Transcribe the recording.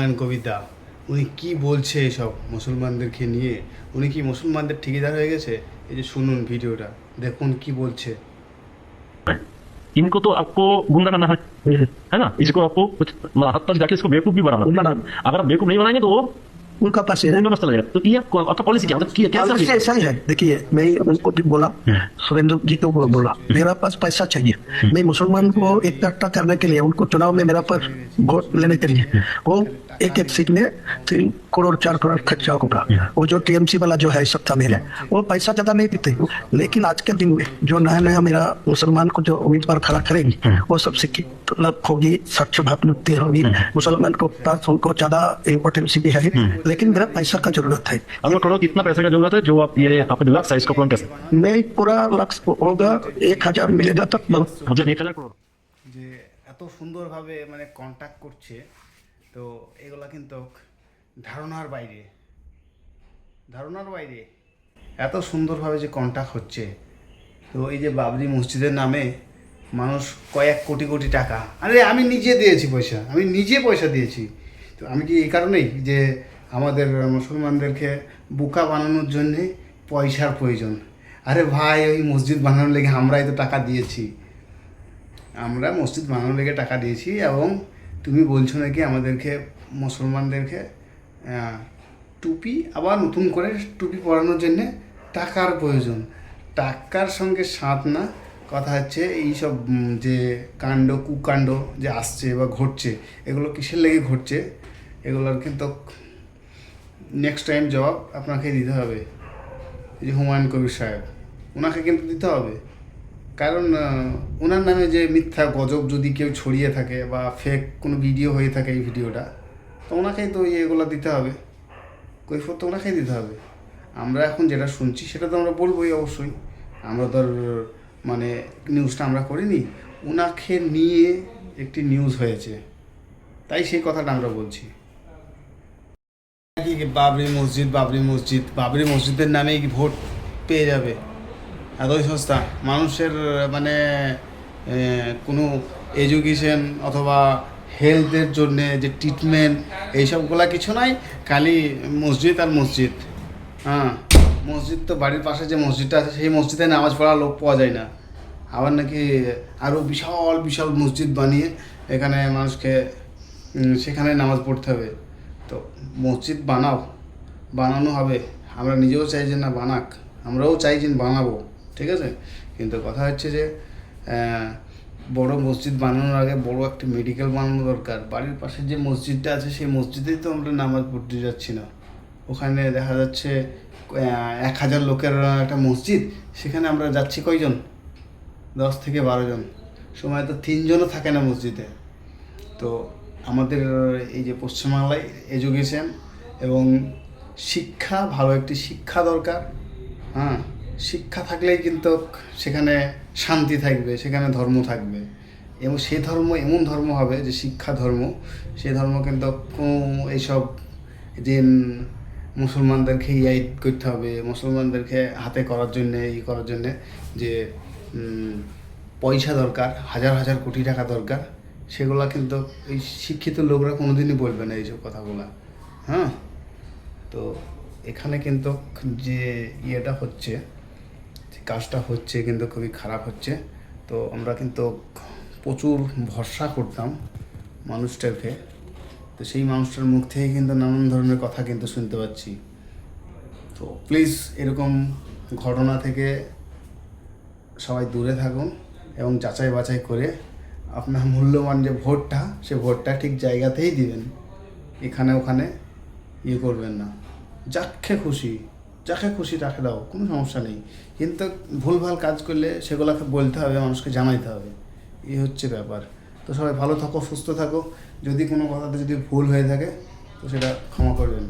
হুমায়ুন কবিতা উনি কি বলছে এসব মুসলমানদেরকে নিয়ে? উনি কি মুসলমানদের ঠিকাদার হয়ে গেছে? এই যে শুনুন ভিডিওটা, দেখুন কি বলছে। इनको तो आपको गुंडा करना है ना। इसको आपको कुछ हद तक जाके इसको बेवकूफ भी बनाना। अगर आप बेवकूफ नहीं बनाएंगे तो वो उनका पास है गुंडा बसता लगेगा। तो ये आपका पॉलिसी क्या, मतलब कैसा पॉलिसी ऐसा ही है। देखिए मैं उनको भी बोला, सुरेंद्र जी को बोला मेरा पास पैसा चाहिए, मैं मुसलमान को इकट्ठा करने के लिए उनको चुनाव में मेरा पर वोट लेने के लिए वो एक एक सीट में 3 करोड़ 4 करोड़ खर्चा होगा। वो जो टीएमसी वाला जो है सत्ता में है वो पैसा ज्यादा नहीं देते, लेकिन आज के दिन में जो नया नया मेरा मुसलमान को जो उम्मीदवार खड़ा करेंगे वो सब शिक्षित होगी, स्वच्छ भावमुक्ति होगी, मुसलमान को पास उनको ज्यादा इम्पोर्टेंस भी है, लेकिन मेरा पैसा का जरूरत है। आपको करोड़ कितना पैसे का जरूरत है जो आप ये आपके लक्ष्य है, इसको पूर्ण कैसे? मैं पूरा लक्ष्य होगा 1000 मिलेगा तक मुझे 1000 करोड़। যে এত সুন্দরভাবে মানে কন্ট্যাক্ট করছে, তো এগুলা কিন্তু ধারণার বাইরে, ধারণার বাইরে এত সুন্দরভাবে যে কন্ট্যাক্ট হচ্ছে। তো এই যে বাবরি মসজিদের নামে মানুষ কয়েক কোটি কোটি টাকা, আরে আমি নিজে দিয়েছি পয়সা, আমি নিজে পয়সা দিয়েছি। তো আমি কি এই কারণেই যে আমাদের মুসলমানদেরকে বোকা বানানোর জন্যে পয়সার প্রয়োজন? আরে ভাই, ওই মসজিদ বানানোর লেগে আমরাই তো টাকা দিয়েছি, আমরা মসজিদ বানানোর লেগে টাকা দিয়েছি। এবং তুমি বলছো নাকি আমাদেরকে মুসলমানদেরকে টুপি আবার নতুন করে টুপি পরানোর জন্যে টাকার প্রয়োজন। টাকার সঙ্গে সাথ না, কথা হচ্ছে এইসব যে কাণ্ড কুকাণ্ড যে আসছে বা ঘটছে, এগুলো কিসের লেগে ঘটছে, এগুলোর কিন্তু নেক্সট টাইম জবাব আপনাকে দিতে হবে। এই যে হুমায়ুন কবির সাহেব, ওনাকে কিন্তু দিতে হবে। কারণ ওনার নামে যে মিথ্যা গজব যদি কেউ ছড়িয়ে থাকে বা ফেক কোনো ভিডিও হয়ে থাকে এই ভিডিওটা, তো ওনাকেই তো এগুলো দিতে হবে, কৈফিয়ত তো ওনাকেই দিতে হবে। আমরা এখন যেটা শুনছি সেটা তো আমরা বলবোই অবশ্যই। আমরা তো মানে নিউজটা আমরা করিনি, ওনাকে নিয়ে একটি নিউজ হয়েছে, তাই সেই কথাটা আমরা বলছি। কি বাবরি মসজিদ, বাবরি মসজিদ, বাবরি মসজিদের নামেই কি ভোট পেয়ে যাবে এতই সস্তা? মানুষের মানে কোনো এডুকেশন অথবা হেলথের জন্যে যে ট্রিটমেন্ট এইসবগুলা কিছু নাই, খালি মসজিদ আর মসজিদ। হ্যাঁ, মসজিদ তো বাড়ির পাশে যে মসজিদটা আছে সেই মসজিদে নামাজ পড়ার লোক পাওয়া যায় না, আবার নাকি আরও বিশাল বিশাল মসজিদ বানিয়ে এখানে মানুষকে সেখানে নামাজ পড়তে হবে। তো মসজিদ বানাও, বানানো হবে, আমরা নিজেও চাই যে না বানাক, আমরাও চাই যে বানাবো, ঠিক আছে। কিন্তু কথা হচ্ছে যে বড় মসজিদ বানানোর আগে বড় একটা মেডিকেল বানানো দরকার। বাড়ির পাশে যে মসজিদটা আছে সেই মসজিদেই তো আমরা নামাজ পড়তে যাচ্ছি না, ওখানে দেখা যাচ্ছে 1000 লোকের একটা মসজিদ, সেখানে আমরা যাচ্ছি কয়জন? 10 থেকে 12 জন, সময় তো 3 জনও থাকে না মসজিদে। তো আমাদের এই যে পশ্চিমবাংলায় এডুকেশন এবং শিক্ষা, ভালো একটি শিক্ষা দরকার। হ্যাঁ, শিক্ষা থাকলেই কিন্তু সেখানে শান্তি থাকবে, সেখানে ধর্ম থাকবে, এবং সেই ধর্ম এমন ধর্ম হবে যে শিক্ষা ধর্ম। সেই ধর্ম কিন্তু কোনো এইসব যে মুসলমানদেরকে ইয়াইড করতে হবে, মুসলমানদেরকে হাতে করার জন্যে করার জন্যে যে পয়সা দরকার, হাজার হাজার কোটি টাকা দরকার, সেগুলা কিন্তু এই শিক্ষিত লোকরা কোনোদিনই বলবে না এইসব কথাগুলা। হ্যাঁ, তো এখানে কিন্তু যে ইয়েটা হচ্ছে, কাজটা হচ্ছে কিন্তু খুবই খারাপ হচ্ছে। তো আমরা কিন্তু প্রচুর ভরসা করতাম মানুষটাকে, তো সেই মানুষটার মুখ থেকে কিন্তু নানান ধরনের কথা কিন্তু শুনতে পাচ্ছি। তো প্লিজ এরকম ঘটনা থেকে সবাই দূরে থাকুন এবং যাচাই বাছাই করে আপনার মূল্যবান যে ভোটটা, সে ভোটটা ঠিক জায়গাতেই দিবেন, এখানে ওখানে করবেন না। যাকে খুশি তাকে দাও, কোনো সমস্যা নেই, কিন্তু ভুলভাল কাজ করলে সেগুলোকে বলতে হবে, মানুষকে জানাইতে হবে, এই হচ্ছে ব্যাপার। তো সবাই ভালো থাকো, সুস্থ থাকো। যদি কোনো কথাতে যদি ভুল হয়ে থাকে তো সেটা ক্ষমা করবেন।